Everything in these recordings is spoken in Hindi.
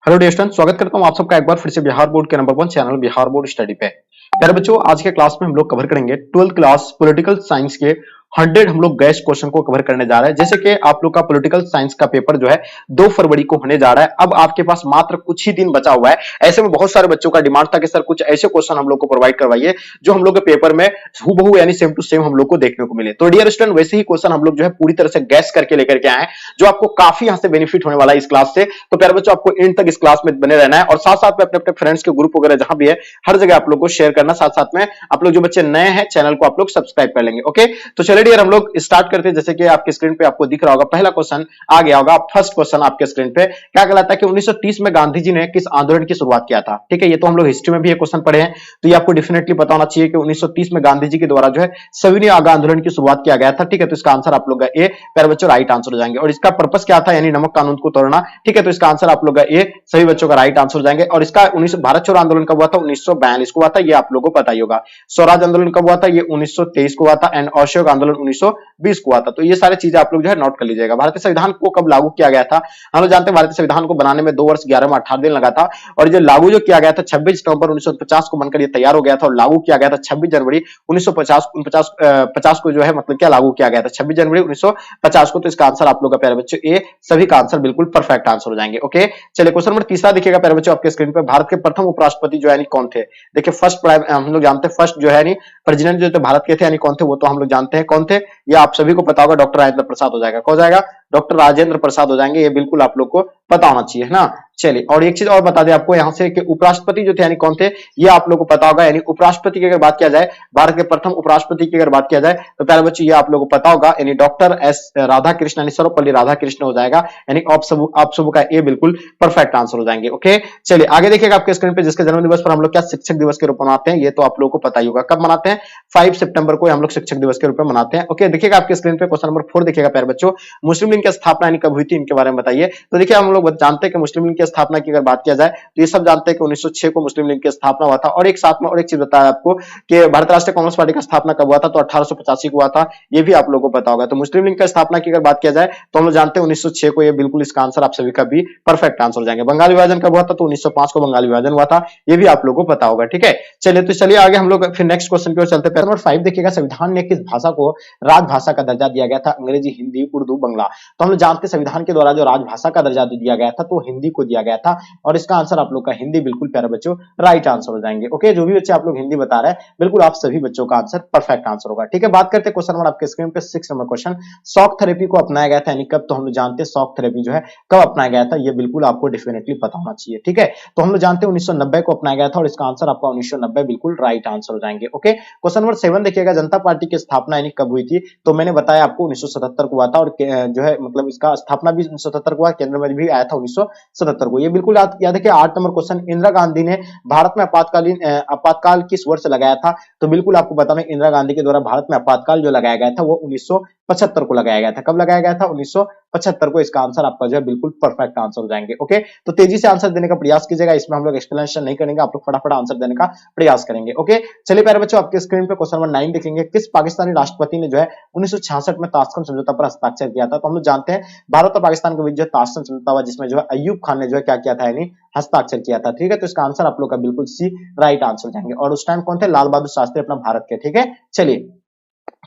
हेलो डियर स्टूडेंट, स्वागत करता हूं आप सबका एक बार फिर से बिहार बोर्ड के number 1 channel Bihar board study पे। प्यारे बच्चों, आज के क्लास में हम लोग कवर करेंगे 12th क्लास पॉलिटिकल साइंस के 100 हम लोग गैस क्वेश्चन को कवर करने जा रहे हैं। जैसे कि आप लोग का पॉलिटिकल साइंस का पेपर जो है 2 फरवरी को होने जा रहा है। अब आपके पास मात्र कुछ ही दिन बचा हुआ है। ऐसे में बहुत सारे बच्चों का डिमांड था कि सर कुछ ऐसे क्वेश्चन हम लोग को प्रोवाइड करवाइए जो हम लोग के पेपर में हूबहू यानी सेम टू सेम हम लोग को देखने को मिले। तो डियर स्टूडेंट, वैसे ही क्वेश्चन हम लोग जो है पूरी तरह से गैस करके लेकर के आए हैं, जो आपको काफी यहां से बेनिफिट होने वाला है इस क्लास से। तो प्यारे बच्चों, आपको एंड तक इस क्लास में बने रहना है और साथ साथ में अपने अपने फ्रेंड्स के ग्रुप वगैरह जहां भी है हर जगह आप लोग को शेयर करना। साथ साथ में आप लोग जो बच्चे नए हैं चैनल को आप लोग सब्सक्राइब कर लेंगे। ओके, तो चलिए डियर हम लोग स्टार्ट करते हैं। जैसे कि आपके स्क्रीन पे आपको दिख रहा होगा, पहला क्वेश्चन आ गया होगा। फर्स्ट क्वेश्चन आपके स्क्रीन पे क्या कहलाता है कि 1930 में गांधी जी ने किस आंदोलन की शुरुआत किया था। ठीक है, ये तो हम लोग हिस्ट्री में भी ये क्वेश्चन पढ़े हैं, तो ये आपको डेफिनेटली पता होना चाहिए कि 1930 में गांधी जी के द्वारा जो है सविनय आंदोलन की शुरुआत किया गया था। ठीक है, तो इसका आंसर आप लोग का ए, प्यारे बच्चों, राइट आंसर हो जाएंगे। और इसका पर्पस क्या था, यानी नमक कानून को तोड़ना। ठीक है, तो इसका आंसर आप लोग का ए, सभी बच्चों का राइट आंसर हो जाएंगे। और इसका भारत छोड़ो आंदोलन कब हुआ था, 1942 को हुआ था, ये आप लोगों को पता ही होगा। स्वराज आंदोलन कब हुआ था, ये 1923 को हुआ था। एंड असहयोग आंदोलन 1920 को हुआ था। तो ये सारी चीजें आप लोग जो है नोट कर लीजिएगा। भारतीय संविधान को कब लागू किया गया था, हम लोग जानते हैं भारतीय संविधान को बनाने में 2 वर्ष 11 माह 18 दिन लगा था। और जो लागू जो किया गया था 26 नवंबर 1950 को बनकर ये तैयार हो गया था और लागू किया गया था 26 जनवरी 1950 को जो है मतलब क्या लागू किया गया था 26 जनवरी 1950 को। तो इसका आंसर आप लोग का प्यारे बच्चों ए, सभी का आंसर बिल्कुल परफेक्ट आंसर हो जाएंगे। ओके, चलिए क्वेश्चन नंबर तीसरा देखिएगा प्यारे बच्चों आपके स्क्रीन पे। भारत के प्रथम उपराष्ट्रपति जो है कौन थे। देखिए फर्स्ट हम लोग जानते हैं फर्स्ट जो है प्रेसिडेंट जो भारत के थे यानी कौन थे, वो तो हम लोग जानते हैं कौन थे, ये आप सभी को पता होगा। डॉक्टर राजेंद्र प्रसाद हो जाएगा। कौन हो जाएगा, डॉक्टर राजेंद्र प्रसाद हो जाएंगे। ये बिल्कुल आप लोग को पता होना चाहिए, है ना। चलिए, और एक चीज और बता दें आपको यहां से कि उपराष्ट्रपति जो थे यानी कौन थे, ये आप लोग को पता होगा। यानी उपराष्ट्रपति की अगर बात किया जाए, भारत के प्रथम उपराष्ट्रपति की अगर बात किया जाए तो प्यारे बच्चों ये आप लोग को पता होगा, यानी डॉक्टर एस राधाकृष्ण यानी सर्वपल्ली राधाकृष्ण हो जाएगा। यानी आप सब का ए बिल्कुल परफेक्ट आंसर हो जाएंगे। ओके, चलिए आगे देखिएगा आपके स्क्रीन पे, जिसके जन्म दिवस पर हम लोग क्या शिक्षक दिवस के रूप में मनाते हैं, ये तो आप लोग को पता ही होगा। कब मनाते हैं, 5 सितंबर को हम लोग शिक्षक दिवस के रूप में मनाते हैं। ओके, देखिएगा आपके स्क्रीन पे क्वेश्चन नंबर 4 देखिएगा प्यारे बच्चों। मुस्लिम लीग की स्थापना यानी कब हुई थी, इनके बारे में बताइए। तो देखिए हम लोग जानते हैं कि मुस्लिम लीग की स्थापना की अगर बात किया जाए तो ये सब जानते हैं कि 1906 को मुस्लिम लीग की स्थापना हुआ था। और एक साथ में और एक चीज बताया आपको कि भारतीय राष्ट्रीय कांग्रेस पार्टी का स्थापना कब हुआ था, तो 1885 को हुआ था। ये भी आप लोगों को पता होगा। तो मुस्लिम लीग की स्थापना की अगर बात किया जाए तो हम लोग जानते हैं 1906 को। ये बिल्कुल इसका आंसर आप सभी का भी परफेक्ट आंसर हो जाएंगे। बंगाल विभाजन कब हुआ था, तो 1905 को बंगाल विभाजन हुआ था। ये भी आप लोगों को पता होगा। ठीक है, चलिए तो चलिए आगे हम लोग फिर नेक्स्ट क्वेश्चन की ओर चलते हैं। नंबर 5 देखिएगा, संविधान ने किस भाषा को राजभाषा का दर्जा दिया गया था, अंग्रेजी, हिंदी, उर्दू, बंगला। तो हम लोग जानते हैं संविधान के द्वारा जो राजभाषा का दर्जा दिया गया था तो हिंदी को दिया गया था। और इसका आंसर आप लोग का हिंदी बिल्कुल प्यारे बच्चों राइट आंसर हो जाएंगे। ओके, जो भी बच्चे आप लोग हिंदी बता रहे हैं बिल्कुल आप सभी बच्चों का आंसर परफेक्ट आंसर होगा। ठीक है, बात करते हैं क्वेश्चन नंबर आपके स्क्रीन पे 6 नंबर क्वेश्चन। शॉक थेरेपी को अपनाया गया था यानी कब, तो हम लोग जानते हैं शॉक थेरेपी जो है कब अपनाया गया था, ये बिल्कुल आपको डेफिनेटली पता होना चाहिए। ठीक है, तो हम लोग जानते हैं 1990 को अपनाया गया था और इसका आंसर आपका 1990 बिल्कुल राइट आंसर हो जाएंगे। ओके, क्वेश्चन नंबर 7 देखिएगा, जनता पार्टी की स्थापना यानी कब हुई थी, तो मैंने बताया आपको 1977 को हुआ था। और जो है मतलब इसका स्थापना भी 1977 को हुआ, केंद्र में भी आया था 1977 को। ये बिल्कुल याद है कि 8 नंबर क्वेश्चन, इंदिरा गांधी ने भारत में आपातकाल किस वर्ष लगाया था, तो बिल्कुल आपको बताना इंदिरा गांधी के द्वारा भारत में आपातकाल जो लगाया गया था वो 1975 को लगाया गया था। कब लगाया गया था, 1975 को। इसका आंसर आपका जो है बिल्कुल परफेक्ट आंसर हो जाएंगे। ओके, तो तेजी से आंसर देने का प्रयास कीजिएगा, इसमें हम लोग एक्सप्लेनेशन नहीं करेंगे, आप लोग फटाफट आंसर देने का प्रयास करेंगे। ओके, चलिए प्यारे बच्चों आपके स्क्रीन पे क्वेश्चन नंबर 9 देखेंगे। किस पाकिस्तानी राष्ट्रपति ने जो है 1966 में ताशकंद समझौता पर हस्ताक्षर किया था, तो हम लोग जानते हैं भारत और पाकिस्तान के बीच जो ताशकंद समझौता हुआ जिसमें जो है अय्यूब खान ने जो है क्या किया था, यानी हस्ताक्षर किया था। ठीक है, तो इसका आंसर आप लोग का बिल्कुल सी राइट आंसर हो जाएंगे। और उस टाइम कौन थे, लाल बहादुर शास्त्री अपना भारत के। ठीक है, चलिए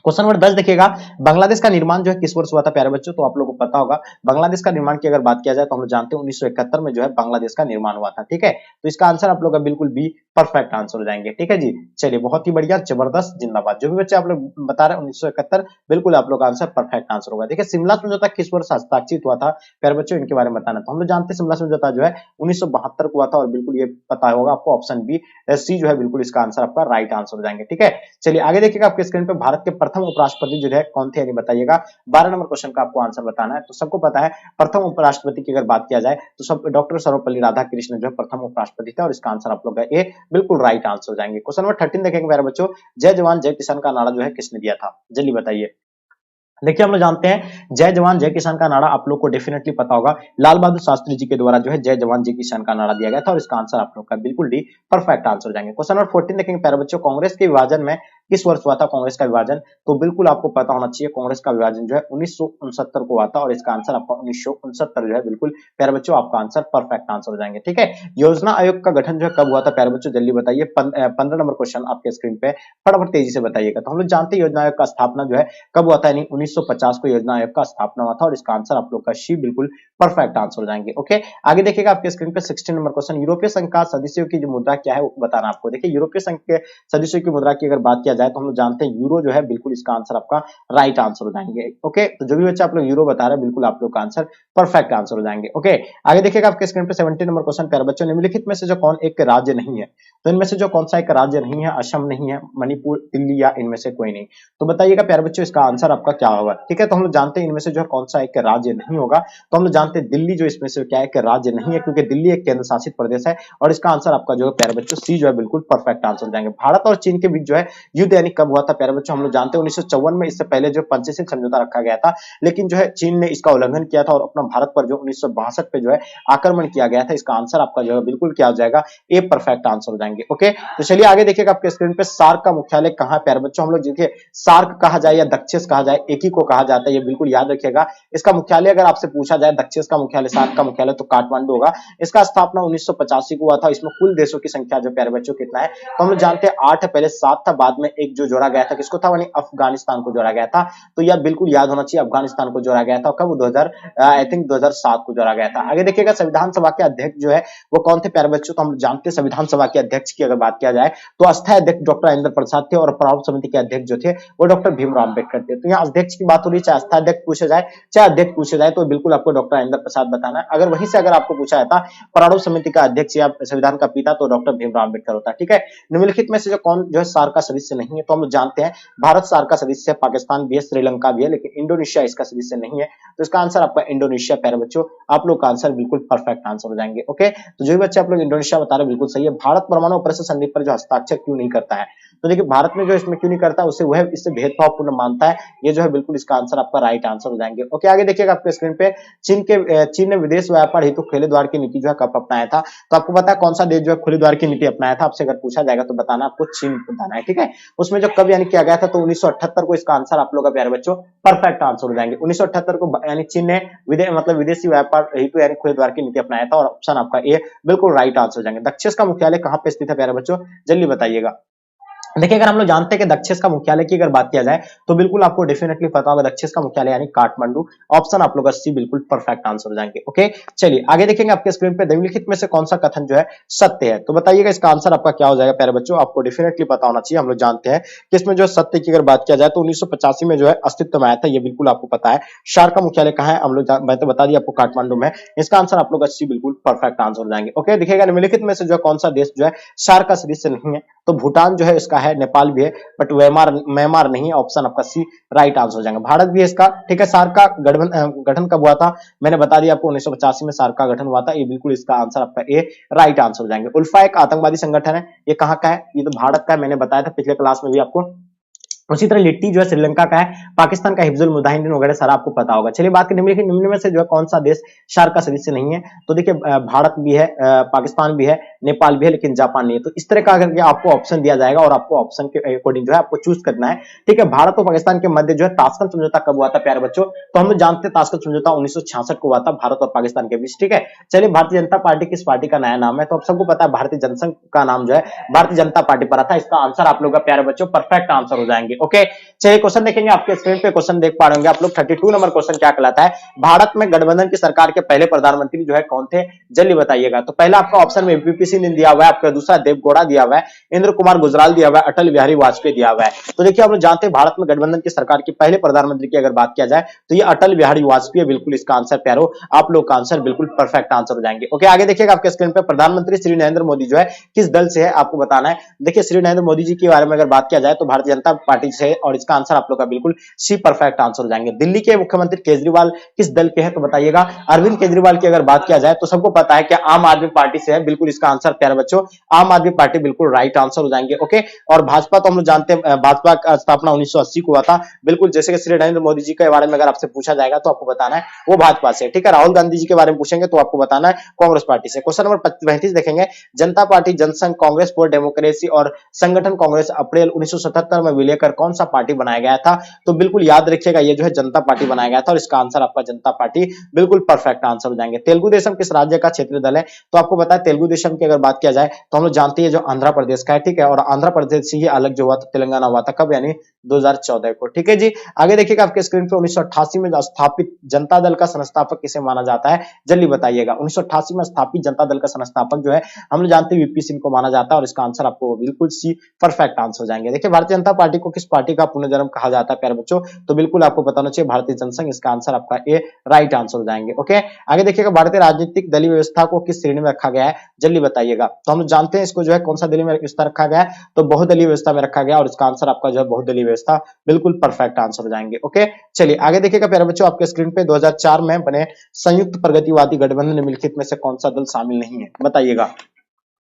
क्वेश्चन नंबर 10 देखिएगा, बांग्लादेश का निर्माण जो है किस वर्ष हुआ था प्यारे बच्चों, तो आप लोगों को पता होगा। बांग्लादेश का निर्माण की अगर बात किया जाए तो हम लोग जानते हैं 1971 में जो है बांग्लादेश का निर्माण हुआ था। ठीक है, तो इसका आंसर आप लोग का बिल्कुल बी परफेक्ट आंसर हो जाएंगे। ठीक है जी, चलिए बहुत ही बढ़िया, जबरदस्त, जिंदाबाद। जो भी बच्चे आप लोग बता रहे हैं 1971 बिल्कुल आप लोग का आंसर परफेक्ट आंसर होगा। देखिए शिमला समझौता किस वर्ष हस्ताक्षरित हुआ था प्यारे बच्चों, इनके बारे में बताना। तो हम लोग जानते हैं शिमला समझौता जो है 1972 को हुआ था और बिल्कुल ये पता होगा आपको, ऑप्शन बी सी जो है बिल्कुल इसका आंसर आपका राइट आंसर हो जाएंगे। ठीक है, चलिए आगे देखिएगा आपके स्क्रीन पे, भारत के प्रथम उपराष्ट्रपति जो है कौन थे, यानी बताइएगा। 12 नंबर क्वेश्चन का आपको आंसर बताना है। तो सबको पता है प्रथम उपराष्ट्रपति की अगर बात किया जाए तो सब डॉक्टर सर्वपल्ली राधाकृष्णन जो है प्रथम उपराष्ट्रपति थे और इसका आंसर आप लोग का ए बिल्कुल राइट आंसर हो जाएंगे। क्वेश्चन नंबर 13 देखेंगे मेरे बच्चों, जय जवान जय किसान का नारा जो है किसने दिया था, जल्दी बताइए। देखिए हम लोग जानते हैं जय जवान जय किसान का नारा आप लोग को डेफिनेटली पता होगा, लाल बहादुर शास्त्री जी के द्वारा जो है जय जवान जय किसान का नारा दिया गया था और इसका आंसर आप लोग का बिल्कुल डी परफेक्ट आंसर हो जाएंगे। क्वेश्चन नंबर 14 देखेंगे प्यारे बच्चों, कांग्रेस के विभाजन में किस वर्ष हुआ था कांग्रेस का विभाजन? तो बिल्कुल आपको पता होना चाहिए कांग्रेस का विभाजन जो है 1969 को हुआ था और इसका आंसर आपका 1969 जो है बिल्कुल प्यारे बच्चों आपका आंसर परफेक्ट आंसर हो जाएंगे। ठीक है, योजना आयोग का गठन जो है कब हुआ था प्यारे बच्चों, जल्दी बताइए। 15 नंबर क्वेश्चन आपके स्क्रीन पे, फटाफट तेजी से बताइएगा। तो हम लोग जानते हैं योजना आयोग का स्थापना जो है कब हुआ था, यानी 1950 को योजना आयोग का स्थापना हुआ था और इसका आंसर आप लोग का सी बिल्कुल परफेक्ट आंसर हो जाएंगे। ओके, आगे देखिएगा आपके स्क्रीन पे 16 नंबर क्वेश्चन, यूरोपीय संघ का सदस्यों की जो मुद्रा क्या है वो बताना आपको। देखिए यूरोपीय संघ के सदस्यों की मुद्रा की अगर बात किया जाए तो हम लोग जानते हैं यूरो जो है बिल्कुल इसका आंसर आपका राइट आंसर हो जाएंगे। ओके, तो जो भी बच्चा आप लोग यूरो बता रहे हैं बिल्कुल आप लोग का आंसर परफेक्ट आंसर हो जाएंगे। ओके, आगे देखिएगा आपके स्क्रीन पे 17 नंबर क्वेश्चन, प्यारे बच्चों निम्नलिखित में से जो कौन एक राज्य नहीं है, तो इनमें से जो कौन सा एक राज्य नहीं है, असम नहीं है, मणिपुर, दिल्ली या इनमें से कोई नहीं, तो बताइएगा प्यारे बच्चों इसका आंसर आपका क्या होगा। ठीक है, तो हम लोग जानते हैं इनमें से जो कौन सा एक राज्य नहीं होगा, तो हम लोग जानते हैं दिल्ली जो इसमें से क्या है कि राज्य नहीं है, क्योंकि दिल्ली एक केंद्र शासित प्रदेश है और इसका आंसर आपका जो है प्यारे बच्चों सी जो है बिल्कुल परफेक्ट आंसर हो जाएंगे। भारत और चीन के बीच जो है युद्ध यानी कब हुआ था प्यारे बच्चों, हम लोग जानते हैं 1954 में, इससे पहले जो पंचशील समझौता रखा गया था, लेकिन जो है चीन ने इसका उल्लंघन किया था और अपना भारत पर जो 1962 पे जो है आक्रमण किया गया था। इसका आंसर आपका जो है बिल्कुल क्या हो जाएगा, ए परफेक्ट आंसर हो जाएंगे। ओके, तो चलिए आगे देखिएगा आपके स्क्रीन पे सार्क का मुख्यालय कहां है प्यारे बच्चों, हम लोग देखिए सार्क कहा जाए या दक्षिण कहा जाए, एक ही को कहा जाता है, ये बिल्कुल याद रखिएगा। इसका मुख्यालय अगर आपसे पूछा जाए दक्षिण का मुख्यालय, सार्क का मुख्यालय तो काठमांडू होगा। इसका स्थापना 1985 को हुआ था। इसमें कुल देशों की संख्या जो प्यारे बच्चों कितना है, तो हम लोग जानते हैं 8 है, पहले 7 था, बाद में एक जो जोड़ा गया था किसको था, यानी अफगानिस्तान को जोड़ा गया था। तो यह बिल्कुल याद होना चाहिए, अफगानिस्तान को जोड़ा गया था कब, 2000 आई थिंक 2007 को जोड़ा गया था। आगे देखिएगा संविधान सभा के अध्यक्ष जो है वो कौन थे प्यारे बच्चों, तो हम जानते हैं संविधान सभा के अध्यक्ष की अगर बात किया जाए तो अस्थायी अध्यक्ष डॉक्टर राजेंद्र प्रसाद थे और प्रारूप समिति के अध्यक्ष जो थे वो डॉक्टर भीमराव अम्बेडकर थे। तो यहाँ अध्यक्ष की बात हो रही है, चाहे अस्थायी अध्यक्ष पूछा जाए चाहे अध्यक्ष पूछा जाए, तो बिल्कुल आपको डॉक्टर राजेंद्र प्रसाद बताना है। अगर वहीं से अगर आपको पूछा जाता प्रारूप समिति का अध्यक्ष या संविधान का पिता तो डॉक्टर भीमराव अम्बेडकर होता है। ठीक है, निम्नलिखित में से जो कौन जो है सार्क का सदस्य नहीं है, तो हम जानते हैं भारत सार्क का सदस्य है, पाकिस्तान भी है, श्रीलंका भी है, लेकिन इंडोनेशिया इसका सदस्य नहीं है। तो इसका आंसर आपका इंडोनेशिया प्यारे बच्चों, आप लोग का आंसर बिल्कुल परफेक्ट आंसर हो जाएंगे। ओके, तो जो भी बच्चे आप लोग इंडोनेशिया बता रहे बिल्कुल सही है। भारत परमाणु ऑपरेशन संधि पर जो हस्ताक्षर क्यों नहीं करता है, तो देखिए भारत में जो इसमें क्यों नहीं करता, उसे वह इससे भेदभावपूर्ण मानता है, ये जो है बिल्कुल इसका आंसर आपका राइट आंसर हो जाएंगे। ओके, आगे देखिएगा आपके स्क्रीन पे चीन ने विदेश व्यापार हेतु खुले द्वार की नीति जो है कब अपनाया था, तो आपको पता है कौन सा देश जो है खुले द्वार की नीति अपनाया था, आपसे अगर पूछा जाएगा तो बताना आपको चीन बताना है। ठीक है, उसमें जो कब यानी किया गया था, तो 1978 को इसका आंसर आप लोग का प्यारे बच्चों परफेक्ट आंसर हो जाएंगे। 1978 को यानी चीन ने मतलब विदेशी व्यापार हेतु यानी खुले द्वार की नीति अपनाया था और ऑप्शन आपका ए बिल्कुल राइट आंसर हो जाएंगे। दक्षिण का मुख्यालय कहां पे स्थित है प्यारे बच्चों, जल्दी बताइएगा। देखिए अगर हम लोग जानते हैं कि दक्षिण का मुख्यालय की अगर बात किया जाए तो बिल्कुल आपको डेफिनेटली पता होगा दक्षिण का मुख्यालय यानी काठमांडू, ऑप्शन आप लोग का सी बिल्कुल परफेक्ट आंसर हो जाएंगे। ओके, चलिए आगे देखेंगे आपके स्क्रीन पे निम्नलिखित में से कौन सा कथन जो है सत्य है, तो बताइएगा इसका आंसर आपका क्या हो जाएगा प्यारे बच्चों, आपको डेफिनेटली पता होना चाहिए। हम लोग जानते हैं कि इसमें जो सत्य की अगर बात किया जाए तो 1985 में जो है अस्तित्व में आया था, ये बिल्कुल आपको पता है। सार्क का मुख्यालय कहां है, हम लोग मैं तो बता दिया आपको काठमांडू में, इसका आंसर आप लोग का सी बिल्कुल परफेक्ट आंसर हो जाएंगे। ओके, देखिएगा निम्नलिखित में से जो कौन सा देश जो है सार्क का सदस्य नहीं है, तो भूटान जो है इसका है, नेपाल भी है, बट म्यांमार नहीं, ऑप्शन आपका सी राइट आंसर हो जाएगा। भारत भी है इसका। ठीक है, सार्क का गठन कब हुआ था, मैंने बता दिया आपको 1985 में सार्क का गठन हुआ था, ये बिल्कुल इसका आंसर आपका ए राइट आंसर हो जाएंगे। उल्फा एक आतंकवादी संगठन है, ये कहां का है, ये तो भारत का है, मैंने बताया था पिछले क्लास में भी आपको। उसी तरह लिट्टी जो है श्रीलंका का है, पाकिस्तान का हिफ्जुल मुजाहिदीन वगैरह सारा आपको पता होगा। चलिए बात करें निम्न में से जो है कौन सा देश सार्क का सदस्य नहीं है, तो देखिए भारत भी है, पाकिस्तान भी है, नेपाल भी है, लेकिन जापान नहीं है। तो इस तरह का करके आपको ऑप्शन दिया जाएगा और आपको ऑप्शन के अकॉर्डिंग जो है आपको चूज करना है। ठीक है, भारत और पाकिस्तान के मध्य जो है ताशकंद समझौता कब हुआ था प्यारे बच्चों, तो हम लोग जानते हैं ताशकंद समझौता 1966 को हुआ था भारत और पाकिस्तान के बीच। ठीक है, चलिए भारतीय जनता पार्टी किस पार्टी का नया नाम है, तो आप सबको पता है भारतीय जनसंघ का नाम जो है भारतीय जनता पार्टी पर था। इसका आंसर आप लोग का प्यारे बच्चों परफेक्ट आंसर हो जाएंगे। ओके, चलिए क्वेश्चन देखेंगे, आपके स्क्रीन पे क्वेश्चन देख पा रहे होंगे आप लोग। 32 नंबर क्वेश्चन क्या कहलाता है, भारत में गठबंधन की सरकार के पहले प्रधानमंत्री जो है कौन थे, जल्दी बताइएगा। तो पहला आपका ऑप्शन में वीपी सिंह दिया हुआ है, आपका दूसरा देवगौड़ा दिया हुआ है, इंद्र कुमार गुजराल दिया हुआ है, अटल बिहारी वाजपेयी दिया हुआ है। तो देखिए आप लोग जानते हैं भारत में गठबंधन की सरकार के पहले प्रधानमंत्री की अगर बात किया जाए तो ये अटल बिहारी वाजपेयी बिल्कुल इसका आंसर प्यारो, आप लोग का आंसर बिल्कुल परफेक्ट आंसर हो जाएंगे। ओके, आगे देखिएगा आपके स्क्रीन पे प्रधानमंत्री श्री नरेंद्र मोदी जो है किस दल से है आपको बताना है। देखिए श्री नरेंद्र मोदी जी के बारे में अगर बात किया जाए तो भारतीय जनता पार्टी से और इसका आंसर आप लोग का बिल्कुल सी परफेक्ट आंसर हो जाएंगे। दिल्ली के मुख्यमंत्री केजरीवाल किस दल के हैं तो बताइएगा। अरविंद केजरीवाल की अगर बात किया जाए तो सबको पता है कि आम आदमी पार्टी से है, बिल्कुल इसका आंसर प्यारे बच्चों आम आदमी पार्टी बिल्कुल राइट आंसर हो जाएंगे। ओके, और भाजपा तो हम लोग जानते हैं भाजपा का स्थापना 1980 को हुआ था। बिल्कुल जैसे कि श्री नरेंद्र मोदी जी के बारे में अगर आपसे पूछा जाएगा तो आपको बताना है वो भाजपा से, ठीक है। राहुल गांधी जी के बारे में पूछेंगे तो आपको बताना है कांग्रेस पार्टी से। क्वेश्चन नंबर 35 देखेंगे, Janata party, Jana Sangh, Congress for democracy और संगठन कांग्रेस अप्रैल 1977 में विलय कर कौन सा पार्टी बनाया गया था? तो बिल्कुल याद रखिएगा ये जो है जनता पार्टी बनाया गया था और इसका आंसर आपका जनता पार्टी बिल्कुल परफेक्ट आंसर हो जाएंगे। तेलुगु देशम किस राज्य का क्षेत्रीय दल है? तो आपको पता है तेलुगु देशम की अगर बात किया जाए तो हम लोग जानते हैं जो आंध्र प्रदेश का है, ठीक है। और आंध्र प्रदेश से ही अलग जो हुआ था तेलंगाना हुआ था, कब? यानी 2014 को, ठीक है जी। आगे देखिएगा आपके स्क्रीन पे 1988 में स्थापित जनता दल का संस्थापक किसे माना जाता है? जल्दी बताइएगा। 1988 में स्थापित जनता दल का संस्थापक जो है हम लोग जानते हैं वीपी सिंह को माना जाता है और इसका आंसर आपको बिल्कुल सी परफेक्ट आंसर हो जाएंगे। देखिए भारतीय जनता पार्टी को किस पार्टी का पुनर्जन्म कहा जाता है प्यारे बच्चों? तो बिल्कुल आपको बताना चाहिए भारतीय जनसंघ, इसका आंसर आपका ए राइट आंसर हो जाएंगे। ओके, आगे देखिएगा भारतीय राजनीतिक दलीय व्यवस्था को किस श्रेणी में रखा गया है? जल्दी बताइएगा। तो हम जानते हैं इसको जो है कौन सा दलीय व्यवस्था रखा गया है? तो बहुदलीय व्यवस्था में रखा गया और इसका आंसर आपका जो है बहुदलीय व्यवस्था बिल्कुल परफेक्ट आंसर हो जाएंगे। ओके, चलिए आगे देखिएगा प्यारे बच्चों आपके स्क्रीन पे 2004 में बने संयुक्त प्रगतिवादी गठबंधन निम्नलिखित में से कौन सा दल शामिल नहीं है? बताइएगा।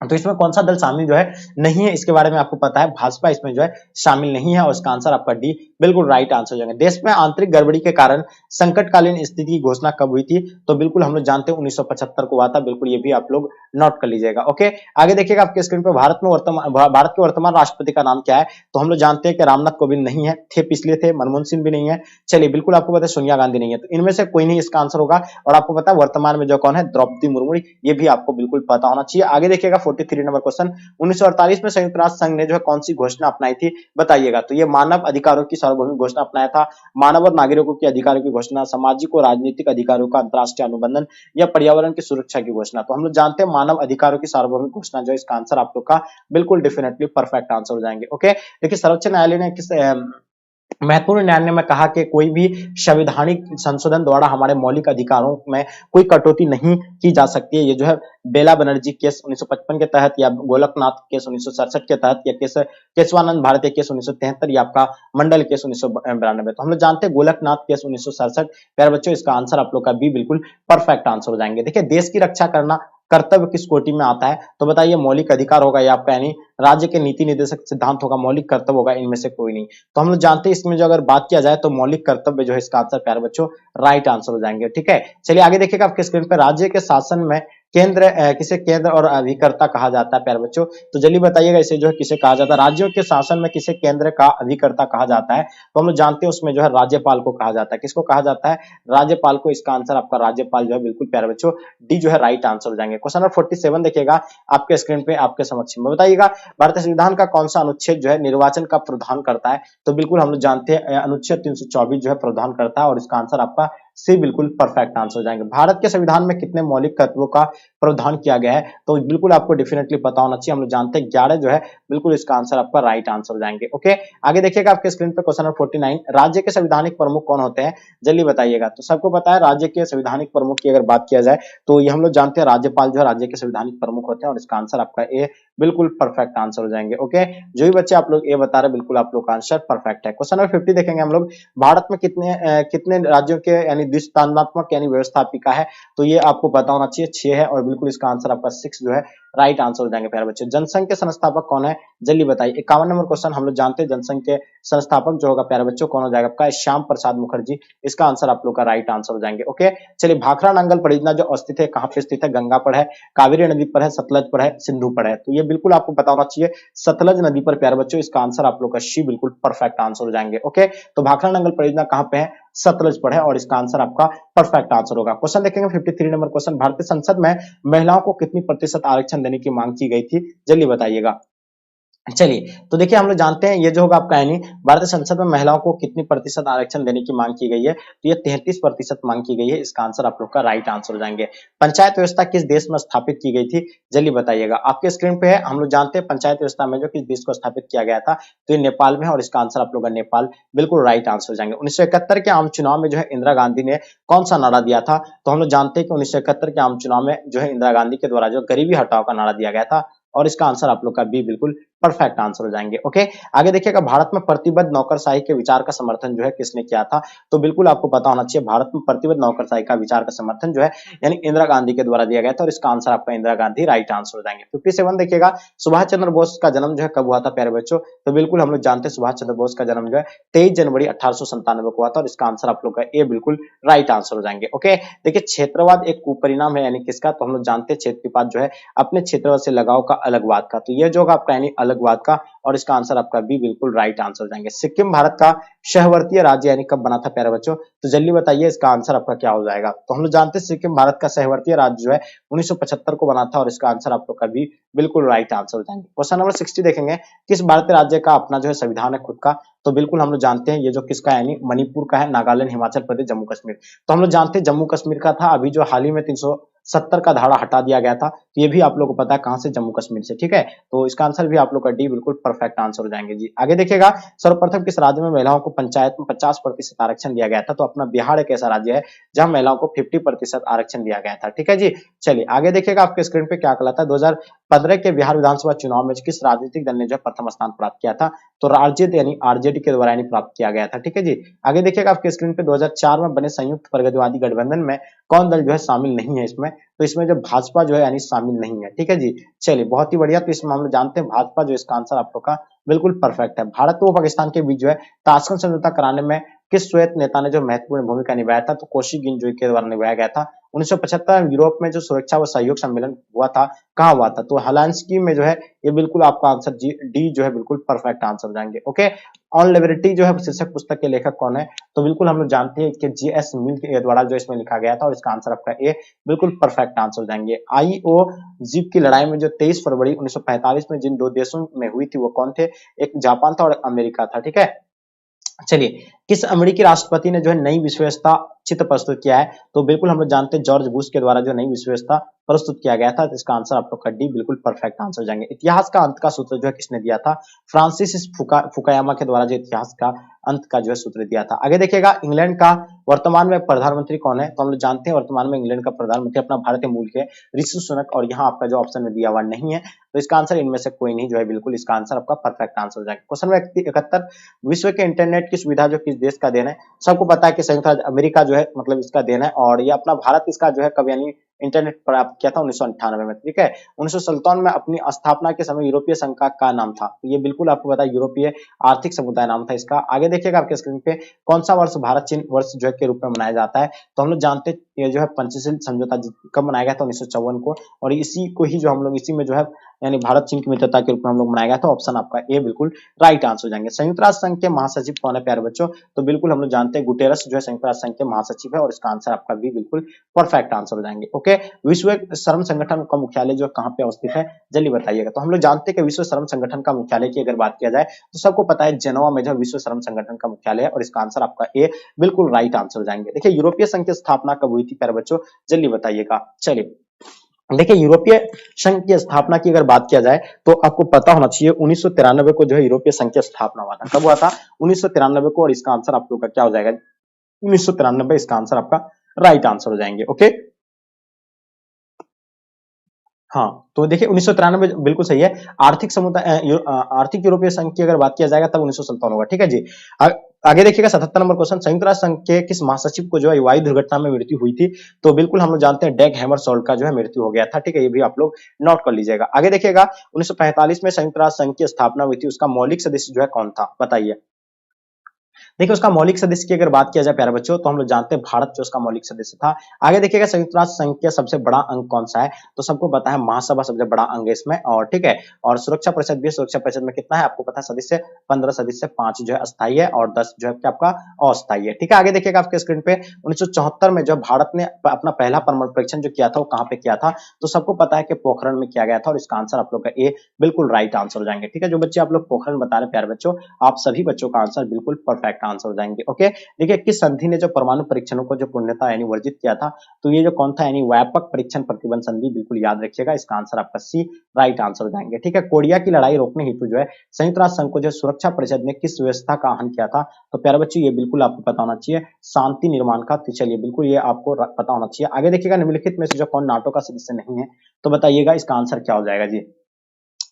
तो इसमें कौन सा दल शामिल जो है नहीं है, इसके बारे में आपको पता है, भाजपा इसमें जो है शामिल नहीं है और इसका आंसर आपका डी बिल्कुल राइट आंसर हो जाएगा। देश में आंतरिक गड़बड़ी के कारण संकटकालीन स्थिति की घोषणा कब हुई थी? तो बिल्कुल हम लोग जानते हैं 1975 को हुआ था, बिल्कुल ये भी आप लोग नोट कर लीजिएगा। ओके, आगे देखिएगा आपके स्क्रीन पर भारत के वर्तमान राष्ट्रपति का नाम क्या है? तो हम लोग जानते हैं कि रामनाथ कोविंद नहीं है, थे पिछले थे, मनमोहन सिंह भी नहीं है, चलिए बिल्कुल आपको पता है सोनिया गांधी नहीं है, तो इनमें से कोई नहीं इसका आंसर होगा। और आपको पता है वर्तमान में जो कौन है? द्रौपदी मुर्मू, ये भी आपको बिल्कुल पता होना चाहिए। आगे देखिएगा 43 नंबर क्वेश्चन, 1948 में संयुक्त राष्ट्र संघ ने जो है कौन सी घोषणा अपनाई थी? बताइएगा। तो ये मानव अधिकारों की सार्वभौमिक घोषणा अपनाया था, मानव और नागरिकों के अधिकारों की घोषणा, सामाजिक और राजनीतिक अधिकारों का अंतरराष्ट्रीय अनुबंधन या पर्यावरण की सुरक्षा की घोषणा। तो हम लोग जानते हैं मानव अधिकारों की सार्वभौमिक घोषणा जो इसका आंसर आप लोग का बिल्कुल डेफिनेटली परफेक्ट आंसर हो जाएंगे। ओके, देखिए सर्वोच्च न्यायालय ने किस महत्वपूर्ण न्यायालय में कहा कि कोई भी संवैधानिक संशोधन द्वारा हमारे मौलिक अधिकारों में कोई कटौती नहीं की जा सकती है। ये जो है बेला बनर्जी केस 1955 के तहत या गोलकनाथ केस 1967 के तहत या केशवानंद भारतीय केस 1973 या आपका मंडल केस 1992। तो हम लोग जानते हैं गोलकनाथ केस 1967। प्यारे बच्चों इसका आंसर आप लोग का बी बिल्कुल परफेक्ट आंसर हो जाएंगे। देखिए देश की रक्षा करना कर्तव्य किस कोटि में आता है? तो बताइए मौलिक अधिकार होगा या आपका यानी राज्य के नीति निर्देशक सिद्धांत होगा, मौलिक कर्तव्य होगा, इनमें से कोई नहीं। तो हम लोग जानते हैं इसमें जो अगर बात किया जाए तो मौलिक कर्तव्य जो है इसका आंसर प्यारे बच्चों राइट आंसर हो जाएंगे। ठीक है, चलिए आगे देखिएगा आपके स्क्रीन पर राज्य के शासन में केंद्र किसे केंद्र और अभिकर्ता कहा जाता है प्यारे बच्चों? तो जल्दी बताइएगा इसे जो है किसे कहा जाता है? राज्यों के शासन में किसे केंद्र का अभिकर्ता कहा जाता है? तो हम लोग जानते हैं उसमें जो है राज्यपाल को कहा जाता है। किसको कहा जाता है? राज्यपाल को। इसका आंसर आपका राज्यपाल जो है बिल्कुल प्यारे बच्चों डी जो है राइट आंसर हो जाएंगे। क्वेश्चन नंबर 47 देखिएगा आपके स्क्रीन पे आपके समक्ष में, बताइएगा भारतीय संविधान का कौन सा अनुच्छेद जो है निर्वाचन का प्रावधान करता है? तो बिल्कुल हम लोग जानते हैं अनुच्छेद 324 जो है प्रावधान करता है और इसका आंसर आपका सी बिल्कुल परफेक्ट आंसर हो जाएंगे। भारत के संविधान में कितने मौलिक तत्वों का प्रावधान किया गया है? तो बिल्कुल आपको डेफिनेटली पता होना चाहिए, हम लोग जानते हैं 11 जो है बिल्कुल इसका आंसर आपका राइट आंसर हो जाएंगे। ओके, आगे देखिएगा आपके स्क्रीन पे क्वेश्चन नंबर 49, राज्य के संवैधानिक प्रमुख कौन होते हैं? जल्दी बताइएगा। तो सबको पता है राज्य के संवैधानिक प्रमुख की अगर बात किया जाए तो ये हम लोग जानते हैं राज्यपाल जो है राज्य के संवैधानिक प्रमुख होते हैं और इसका आंसर आपका ए बिल्कुल परफेक्ट आंसर हो जाएंगे। ओके, जो भी बच्चे आप लोग ए बता रहे बिल्कुल आप लोग का आंसर परफेक्ट है। क्वेश्चन नंबर 50 देखेंगे हम लोग, भारत में कितने राज्यों के यानी द्विसंस्थानात्मक यानी व्यवस्थापिका है? तो ये आपको पता होना चाहिए 6 है और बिल्कुल इसका आंसर आपका 6 जो है राइट आंसर हो जाएंगे प्यारे बच्चे। जनसंघ के संस्थापक कौन है? जल्दी बताइए। 51 नंबर क्वेश्चन, हम लोग जानते हैं जनसंघ के संस्थापक जो होगा प्यारे बच्चों कौन हो जाएगा आपका? श्याम प्रसाद मुखर्जी। इसका आंसर आप लोग का राइट आंसर हो जाएंगे। ओके, चलिए भाखड़ा नांगल परियोजना जो स्थित है कहां पे स्थित है? गंगा पर है, कावेरी नदी पर है, सतलज पर है, सिंधु पर है। तो ये बिल्कुल आपको पता होना चाहिए सतलज नदी पर प्यारे बच्चों, इसका आंसर आप लोग का सी बिल्कुल परफेक्ट आंसर हो जाएंगे। ओके, तो भाखड़ा नांगल परियोजना कहां पे है? सतलज पर है और इसका आंसर आपका परफेक्ट आंसर होगा। क्वेश्चन देखेंगे 53 नंबर क्वेश्चन, भारतीय संसद में महिलाओं को कितनी प्रतिशत आरक्षण देने की मांग की गई थी? जल्दी बताइएगा। चलिए, तो देखिए हम लोग जानते हैं ये जो होगा आपका यानी भारतीय संसद में महिलाओं को कितनी प्रतिशत आरक्षण देने की मांग की गई है? तो ये 33% मांग की गई है, इसका आंसर आप लोग का राइट आंसर हो जाएंगे। पंचायत व्यवस्था किस देश में स्थापित की गई थी? जल्दी बताइएगा। आपके स्क्रीन पे है, हम लोग जानते हैं पंचायत व्यवस्था में जो किस देश को स्थापित किया गया था? तो ये नेपाल में है और इसका आंसर आप लोग का नेपाल बिल्कुल राइट आंसर हो जाएंगे। 1971 के आम चुनाव में जो है इंदिरा गांधी ने कौन सा नारा दिया था? तो हम लोग जानते हैं कि 1971 के आम चुनाव में जो है इंदिरा गांधी के द्वारा जो गरीबी हटाओ का नारा दिया गया था और इसका आंसर आप लोग का बी बिल्कुल परफेक्ट आंसर हो जाएंगे। ओके, आगे देखिएगा, भारत में प्रतिबद्ध नौकरशाही के विचार का समर्थन जो है किसने किया था? तो बिल्कुल आपको पता होना चाहिए, भारत में प्रतिबद्ध नौकरशाही का विचार का समर्थन जो है यानी इंदिरा गांधी के द्वारा दिया गया था, और इसका आंसर आपका इंदिरा गांधी राइट आंसर हो जाएंगे। 57 देखिएगा, सुभाष चंद्र बोस का जन्म जो है कब हुआ था प्यारे बच्चों? तो बिल्कुल हम लोग जानते हैं सुभाष चंद्र बोस का जन्म जो है 23 जनवरी 1897 को हुआ था, और इसका आंसर आप लोग का ए बिल्कुल राइट आंसर हो जाएंगे। ओके, देखिए क्षेत्रवाद एक कुपरिणाम है यानी किसका? तो हम लोग जानते हैं क्षेत्रपात जो है अपने क्षेत्रवाद से लगाव का, अलगवाद का, तो ये जो होगा आपका यानी अलगवाद का, और इसका आंसर आपका बी बिल्कुल राइट आंसर हो जाएंगे। सिक्किम भारत का सहवर्तीय राज्य यानी कब बना था प्यारे बच्चों? तो जल्दी बताइए इसका आंसर आपका क्या हो जाएगा? तो हम लोग जानते हैं सिक्किम भारत का सहवर्तीय राज्य जो है 1975 को बना था, और इसका आंसर आप लोग का भी बिल्कुल राइट आंसर हो जाएंगे। क्वेश्चन नंबर 60 देखेंगे, किस भारतीय राज्य का अपना जो है संविधान है खुद का? तो बिल्कुल हम लोग जानते हैं ये जो किसका है यानी मणिपुर का है, नागालैंड, हिमाचल प्रदेश, जम्मू कश्मीर। तो हम लोग जानते हैं जम्मू कश्मीर का था, अभी जो हाल ही में 370 का धारा हटा दिया गया था, तो ये भी आप लोगों को पता है कहां से? जम्मू कश्मीर से। ठीक है, तो इसका आंसर भी आप लोग का डी बिल्कुल परफेक्ट आंसर हो जाएंगे जी। आगे देखिएगा, सर्वप्रथम किस राज्य में महिलाओं को पंचायत में 50% आरक्षण दिया गया था? तो अपना बिहार एक ऐसा राज्य है जहां महिलाओं को 50% आरक्षण दिया गया था। ठीक है जी, चलिए आगे देखिएगा, आपके स्क्रीन पे क्या कहलाता है, 2015 के बिहार विधानसभा चुनाव में किस राजनीतिक दल ने जो प्रथम स्थान प्राप्त किया था? तो राजद यानी आरजेडी के द्वारा यानी प्राप्त किया गया था। ठीक है जी, आगे देखिएगा, आपके स्क्रीन पे 2004 में बने संयुक्त प्रगतिवादी गठबंधन में कौन दल जो है शामिल नहीं है इसमें? तो इसमें जो भाजपा जो है यानी शामिल नहीं है। ठीक है जी, चलिए बहुत ही बढ़िया, तो इस मामले जानते हैं भाजपा जो इसका आंसर आप लोग का बिल्कुल परफेक्ट है। भारत व पाकिस्तान के बीच जो है ताशकंद समझौता कराने में किस श्वेत नेता ने जो महत्वपूर्ण भूमिका निभाया था? तो कोशी गिनजोई के द्वारा निभाया गया था। 1975 में यूरोप में जो सुरक्षा व सहयोग सम्मेलन हुआ था, कहाँ हुआ था? तो हेलसिंकी में जो है, ये बिल्कुल आपका आंसर डी जो है बिल्कुल परफेक्ट आंसर हो जाएंगे। ओके, ऑन लिबर्टी जो है शीर्षक पुस्तक के लेखक कौन है? तो बिल्कुल हम लोग जानते हैं कि जीएस मिल के द्वारा जो इसमें लिखा गया था, और इसका आंसर आपका ए बिल्कुल परफेक्ट आंसर हो जाएंगे। आईओ जीप की लड़ाई में जो 23 फरवरी 1945 में जिन दो देशों में हुई थी वो कौन थे? एक जापान था और अमेरिका था। ठीक है, चलिए, किस अमेरिकी राष्ट्रपति ने जो है नई विश्व व्यवस्था चित्र प्रस्तुत किया है? तो बिल्कुल हम लोग जानते हैं जॉर्ज बुश के द्वारा जो नई विश्व व्यवस्था प्रस्तुत किया गया था, तो इसका आंसर आप लोग का डी बिल्कुल परफेक्ट आंसर हो जाएंगे। इतिहास का अंत का सूत्र जो है किसने दिया था? फ्रांसिस फुकायामा के द्वारा जो इतिहास का अंत का जो है सूत्र दिया था। आगे देखिएगा, इंग्लैंड का वर्तमान में प्रधानमंत्री कौन है? तो हम लोग जानते हैं वर्तमान में इंग्लैंड का प्रधानमंत्री अपना भारतीय मूल के ऋषि सुनक, और यहाँ आपका जो ऑप्शन में दिया हुआ नहीं है, तो इसका आंसर इनमें से कोई नहीं जो है बिल्कुल इसका आंसर आपका परफेक्ट आंसर हो जाएगा। क्वेश्चन नंबर 71, विश्व के इंटरनेट की सुविधा जो किस देश का देन है? सबको पता है कि संयुक्त राज्य अमेरिका जो है मतलब इसका देन है, और ये अपना भारत इसका जो है कब यानी इंटरनेट प्राप्त किया था? 1998 में। ठीक है, 1957 में अपनी स्थापना के समय यूरोपीय संघ का नाम था, तो ये बिल्कुल आपको पता है यूरोपीय आर्थिक समुदाय नाम था इसका। आगे देखिएगा, आपके स्क्रीन पे कौन सा वर्ष भारत चीन वर्ष जो है के रूप में मनाया जाता है? तो हम लोग जानते हैं ये जो है पंचशील समझौता कब मनाया गया था? 1954 को, और इसी को ही जो हम लोग इसी में जो है यानी भारत चीन की मित्रता के रूप में हम लोग मनाया गया था। ऑप्शन आपका ए बिल्कुल राइट आंसर हो जाएंगे। संयुक्त राष्ट्र संघ के महासचिव कौन है प्यारे बच्चों? तो बिल्कुल हम लोग जानते हैं गुटेरस जो है संयुक्त राष्ट्र संघ के महासचिव है, और इसका आंसर आपका भी बिल्कुल परफेक्ट आंसर हो जाएंगे। ओके, विश्व श्रम संगठन का मुख्यालय जो कहाँ पे अवस्थित है? जल्दी बताइएगा। तो हम लोग जानते हैं कि विश्व श्रम संगठन का मुख्यालय की अगर बात किया जाए तो सबको पता है जेनेवा में जो विश्व श्रम संगठन का मुख्यालय है, और इसका आंसर आपका ए बिल्कुल राइट आंसर हो जाएंगे। देखिए, यूरोपीय संघ की स्थापना कब हुई थी प्यारे बच्चों? जल्दी बताइएगा। चलिए, देखिए यूरोपीय संघ की स्थापना की अगर बात किया जाए तो आपको पता होना चाहिए 1993 को जो है यूरोपीय संघ की स्थापना हुआ था। कब हुआ था? 1993 को, और इसका आंसर आप लोग का क्या हो जाएगा? 1993, इसका आंसर आपका राइट आंसर हो जाएंगे। ओके, हाँ, तो देखिए 1993 बिल्कुल सही है। आर्थिक समुदाय आर्थिक यूरोपीय संघ की अगर बात किया जाएगा तब 1957 होगा। ठीक है जी, आगे देखिएगा 77 नंबर क्वेश्चन, संयुक्त राष्ट्र संघ के किस महासचिव को जो है वायु दुर्घटना में मृत्यु हुई थी? तो बिल्कुल हम लोग जानते हैं डैग हैमरशोल्ड का जो है मृत्यु हो गया था। ठीक है, ये भी आप लोग नोट कर लीजिएगा। आगे देखिएगा, 1945 में संयुक्त राष्ट्र संघ की स्थापना हुई थी, उसका मौलिक सदस्य जो है कौन था? बताइए। देखिए, उसका मौलिक सदस्य की अगर बात किया जाए प्यारे बच्चों तो हम लोग जानते हैं भारत जो उसका मौलिक सदस्य था। आगे देखिएगा, संयुक्त राष्ट्र संघ का सबसे बड़ा अंग कौन सा है? तो सबको पता है महासभा सबसे बड़ा अंग है इसमें, और ठीक है, और सुरक्षा परिषद भी, सुरक्षा परिषद में कितना है आपको पता है सदस्य? 15 सदस्य, 5 जो है अस्थायी है और 10 जो है आपका अस्थायी है। ठीक है, आगे देखिएगा आपके स्क्रीन पे 1974 में जब भारत ने अपना पहला परमाणु परीक्षण जो किया था वो कहाँ पे किया था? तो सबको पता है कि पोखरण में किया गया था, और इसका आंसर आप लोग का ए बिल्कुल राइट आंसर हो जाएंगे। ठीक है, जो बच्चे आप लोग पोखरण बता रहे प्यारे बच्चों, आप सभी बच्चों का आंसर बिल्कुल परफेक्ट आंसर हो जाएंगे। ओके, देखिए किस संधि ने जो परमाणु परीक्षणों को जो पूर्णतः यानी वर्जित किया था? तो ये जो कौन था यानी व्यापक परीक्षण प्रतिबंध संधि, बिल्कुल याद रखिएगा, इसका आंसर आपका सी राइट आंसर हो जाएंगे। ठीक है, कोरिया की लड़ाई रोकने हेतु जो है संयुक्त राष्ट्र संघ को जो सुरक्षा परिषद ने किस व्यवस्था का आह्वान किया था? तो प्यारे बच्चों ये बिल्कुल आपको पता होना चाहिए शांति निर्माण का। तो चलिए बिल्कुल ये आपको पता होना चाहिए। आगे देखिएगा, निम्नलिखित में से जो कौन नाटो का सदस्य नहीं है? तो बताइएगा इसका आंसर क्या हो जाएगा जी।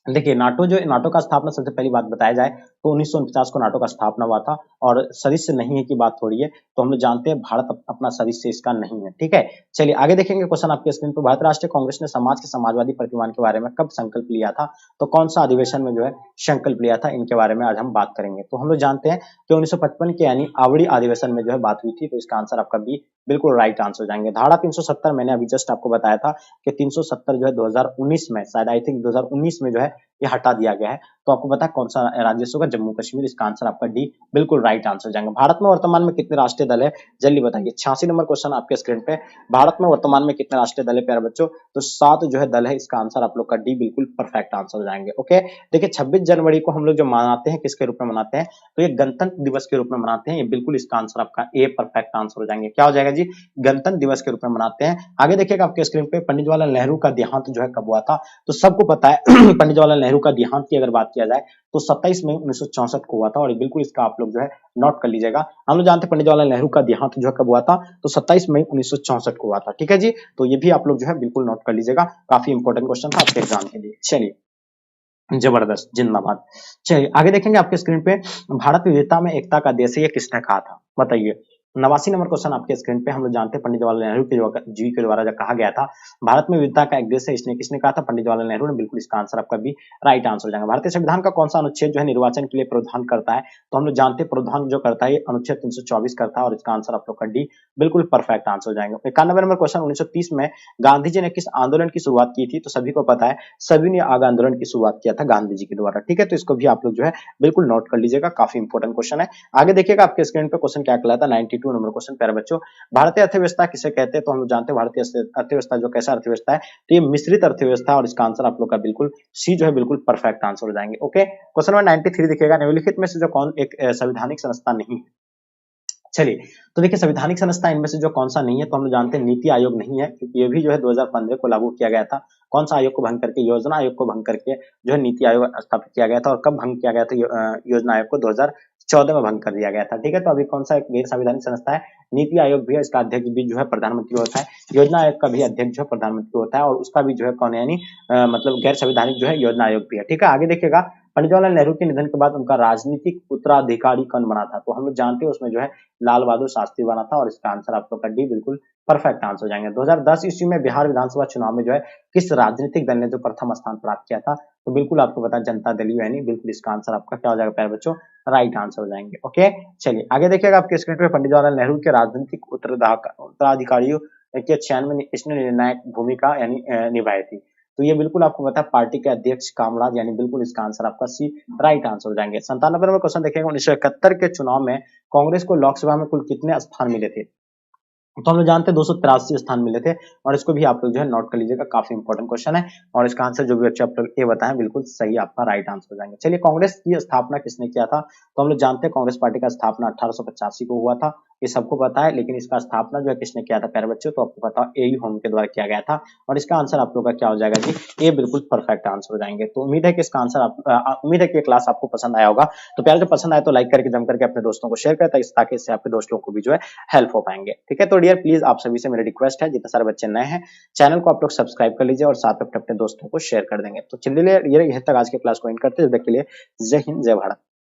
देखिए नाटो का स्थापना सबसे पहली बात बताया जाए तो 1949 को नाटो का स्थापना हुआ था। और सदस्य नहीं है की बात थोड़ी है, तो हम लोग जानते हैं भारत अपना सदस्य इसका नहीं है। ठीक है, चलिए आगे देखेंगे क्वेश्चन आपके स्क्रीन पर। भारतीय राष्ट्रीय कांग्रेस ने समाज के समाजवादी प्रतिमान के बारे में कब संकल्प लिया था? तो कौन सा अधिवेशन में जो है संकल्प लिया था, इनके बारे में आज हम बात करेंगे। तो हम लोग जानते हैं कि 1955 के यानी आवड़ी अधिवेशन में जो है बात हुई थी, तो इसका आंसर आपका बी बिल्कुल राइट आंसर हो जाएंगे। धारा 370 मैंने अभी जस्ट आपको बताया था कि 370 जो है 2019 में, शायद आई थिंक 2019 में जो है ये हटा दिया गया है। तो आपको पता है कौन सा राज्य होगा? जम्मू कश्मीर। इसका आंसर आपका डी बिल्कुल राइट आंसर हो जाएगा। भारत में वर्तमान में कितने राष्ट्रीय दल है, जल्दी बताइए। 86 नंबर क्वेश्चन आपके स्क्रीन पे। भारत में वर्तमान में कितने राष्ट्रीय दल है प्यारे बच्चों? तो 7 जो है दल है। इसका आंसर आप लोग का डी बिल्कुल परफेक्ट आंसर हो जाएंगे। ओके, देखिए 26 जनवरी को हम लोग जो मनाते हैं किसके रूप में मनाते हैं? तो ये गणतंत्र दिवस के रूप में मनाते हैं। ये बिल्कुल इसका आंसर आपका ए परफेक्ट आंसर हो जाएंगे। क्या हो जाएगा जी? गणतंत्र दिवस के रूप में मनाते हैं। आगे देखिएगा आपके स्क्रीन पे, पंडित जवाहरलाल नेहरू का देहांत जो है कब हुआ था? तो सबको पता है पंडित जवाहरलाल नेहरू का देहांत की अगर बात किया जाए तो 27 मई 1964 को हुआ था। और बिल्कुल इसका आप लोग जो है नोट कर लीजिएगा। हम लोग जानते हैं पंडित जवाहरलाल नेहरू का देहांत जो है कब हुआ था? तो 27 मई 1964 को हुआ था। ठीक है जी, तो ये भी आप लोग जो है बिल्कुल नोट कर लीजिएगा। काफी इंपॉर्टेंट क्वेश्चन था आपके एग्जाम के लिए। चलिए, जबरदस्त, जिंदाबाद। चलिए आगे देखेंगे आपके स्क्रीन पे, भारत विविधता में एकता का देश है, ये किसने कहा था? बताइए। 89 नंबर क्वेश्चन आपके स्क्रीन पे। हम लोग जानते हैं पंडित जवाहरलाल नेहरू जी के द्वारा जब कहा गया था भारत में विविधता का एक देश है, इसने किसने कहा था? पंडित जवाहरलाल नेहरू ने। बिल्कुल इसका आंसर आपका भी राइट आंसर हो जाएगा। भारतीय संविधान का कौन सा अनुच्छेद जो है निर्वाचन के लिए प्रावधान करता है? तो हम लोग जानते हैं प्रावधान जो करता है अनुच्छेद 324 करता है। और इसका आंसर आप लोग का डी बिल्कुल परफेक्ट आंसर हो जाएगा। 91 नंबर क्वेश्चन, 1930 में गांधी जी ने किस आंदोलन की शुरुआत की थी? तो सभी को पता है सभी ने आग आंदोलन की शुरुआत किया था गांधी जी के द्वारा। ठीक है, तो इसको भी आप लोग जो है बिल्कुल नोट कर लीजिएगा। काफी इंपॉर्टेंट क्वेश्चन है। आगे देखिएगा आपके स्क्रीन पे क्वेश्चन क्या कहलाता है। 92 नंबर क्वेश्चन प्यारे बच्चों, भारतीय अर्थव्यवस्था किसे कहते हैं? तो हम लोग जानते हैं भारतीय अर्थव्यवस्था जो कैसा अर्थव्यवस्था है? तो ये मिश्रित अर्थव्यवस्था है। और इसका आंसर आप लोग का बिल्कुल सी जो है बिल्कुल परफेक्ट आंसर हो जाएंगे। ओके, क्वेश्चन नंबर 93 देखिएगा, निम्नलिखित में से जो कौन एक संवैधानिक संस्था नहीं है? चलिए, तो देखिए संवैधानिक संस्था इनमें से जो कौन सा नहीं है? तो हम लोग जानते हैं नीति आयोग नहीं है, क्योंकि ये भी जो है 2015 को लागू किया गया था। कौन सा आयोग को भंग करके? योजना आयोग को भंग करके जो है नीति आयोग स्थापित किया गया था। और कब भंग किया गया था योजना आयोग को? 2014 में भंग कर दिया गया था। ठीक है, तो अभी कौन सा गैर संवैधानिक संस्था है? नीति आयोग भी है, इसका अध्यक्ष भी जो है प्रधानमंत्री होता है। योजना आयोग का भी अध्यक्ष जो है प्रधानमंत्री होता है। और उसका भी जो है कौन है, यानी मतलब गैर संवैधानिक जो है योजना आयोग भी है। ठीक है, आगे देखिएगा, पंडित जवाहरलाल नेहरू के निधन के बाद उनका राजनीतिक उत्तराधिकारी कौन बना था? तो हम लोग जानते हैं उसमें जो है लाल बहादुर शास्त्री बना था। और इसका आंसर आप लोग का डी बिल्कुल परफेक्ट आंसर हो जाएंगे। 2010 ईस्वी में बिहार विधानसभा चुनाव में जो है किस राजनीतिक दल ने जो प्रथम स्थान प्राप्त किया था? तो बिल्कुल आपको पता है जनता दल यानी बिल्कुल इसका आंसर आपका क्या हो जाएगा प्यारे बच्चों? राइट आंसर हो जाएंगे। ओके, चलिए आगे देखिएगा आपके स्क्रीन पे, पंडित जवाहरलाल नेहरू के राजनीतिक उत्तराधिकारियों के चयन में इसने निर्णायक भूमिका यानी निभाई थी। तो ये बिल्कुल आपको पता है पार्टी के अध्यक्ष कामराज, यानी बिल्कुल इसका आंसर आपका सी राइट आंसर हो जाएंगे। 97 नंबर क्वेश्चन देखेंगे, 1971 के चुनाव में कांग्रेस को लोकसभा में कुल कितने स्थान मिले थे? तो हम लोग जानते हैं 283 स्थान मिले थे। और इसको भी आप लोग जो है नोट कर लीजिएगा, काफी इंपॉर्टेंट क्वेश्चन है। और इसका आंसर जो भी बच्चे आप लोग ये बताएं बिल्कुल सही आपका राइट आंसर हो जाएंगे। चलिए, कांग्रेस की स्थापना किसने किया था? तो हम लोग जानते हैं कांग्रेस पार्टी का स्थापना 1885 को हुआ था, ये सबको पता है। लेकिन इसका स्थापना जो है किसने किया था प्यारे बच्चों? तो आपको पता है एयू होम के द्वारा किया गया था। और इसका आंसर आप लोग का क्या हो जाएगा जी? ये बिल्कुल परफेक्ट आंसर हो जाएंगे। तो उम्मीद है कि इसका आंसर उम्मीद है कि क्लास आपको पसंद आया होगा। तो प्यार जब पसंद आए तो लाइक करके जम करके अपने दोस्तों को शेयर करें, ताकि इससे आपके दोस्तों को भी जो है हेल्प हो पाएंगे। ठीक है, तो डियर प्लीज आप सभी से मेरी रिक्वेस्ट है, जितने सारे बच्चे नए हैं चैनल को आप लोग सब्सक्राइब कर लीजिए और साथ में अपने दोस्तों को शेयर कर देंगे। तो चलिए ये तक आज के क्लास को एंड करते हैं। जब तक के लिए जय हिंद, जय भारत।